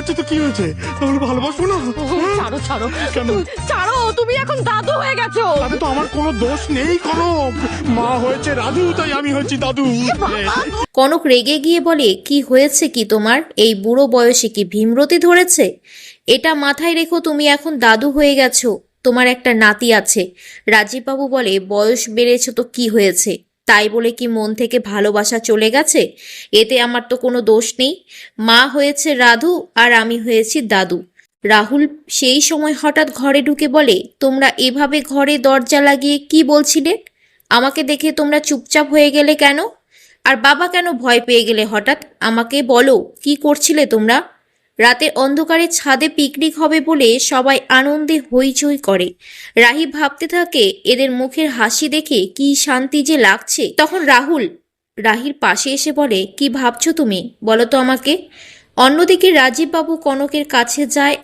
হচ্ছে তো কি হয়েছে, তাহলে ভালোবাসবো না? ছাড়ো ছাড়ো কেন? ছাড়ো, তুমি এখন দাদু হয়ে গেছো। তাতে তো আমার কোনো দোষ নেই কনক, মা হয়েছে রাধু তাই আমি হয়েছি দাদু। কনক রেগে গিয়ে বলে, কি হয়েছে কি তোমার? এই বুড়ো বয়সে কি ভীমরতি ধরেছে? এটা মাথায় রেখো, তুমি এখন দাদু হয়ে গেছো, তোমার একটা নাতি আছে। রাজীববাবু বলে, বয়স বেড়েছে তো কি হয়েছে, তাই বলে কি মন থেকে ভালোবাসা চলে গেছে? এতে আমার তো কোনো দোষ নেই। মা হয়েছে রাধু আর আমি হয়েছি দাদু। রাহুল সেই সময় হঠাৎ ঘরে ঢুকে বলে, তোমরা এভাবে ঘরে দরজা লাগিয়ে কি বলছিলে? আমাকে দেখে তোমরা চুপচাপ হয়ে গেলে কেন? আর বাবা কেন ভয় পেয়ে গেলে হঠাৎ? আমাকে বলো, কি করছিলে তোমরা? রাতের অন্ধকারে ছাদে পিকনিক হবে বলে সবাই আনন্দে হইচই করে। রাহি ভাবতে থাকে, এদের মুখের হাসি দেখে কি শান্তি যে লাগছে। তখন রাহুল রাহির পাশে এসে বলে, কি ভাবছো তুমি, বলো তো আমাকে। অন্যদিকে রাজীববাবু কনকের কাছে যায়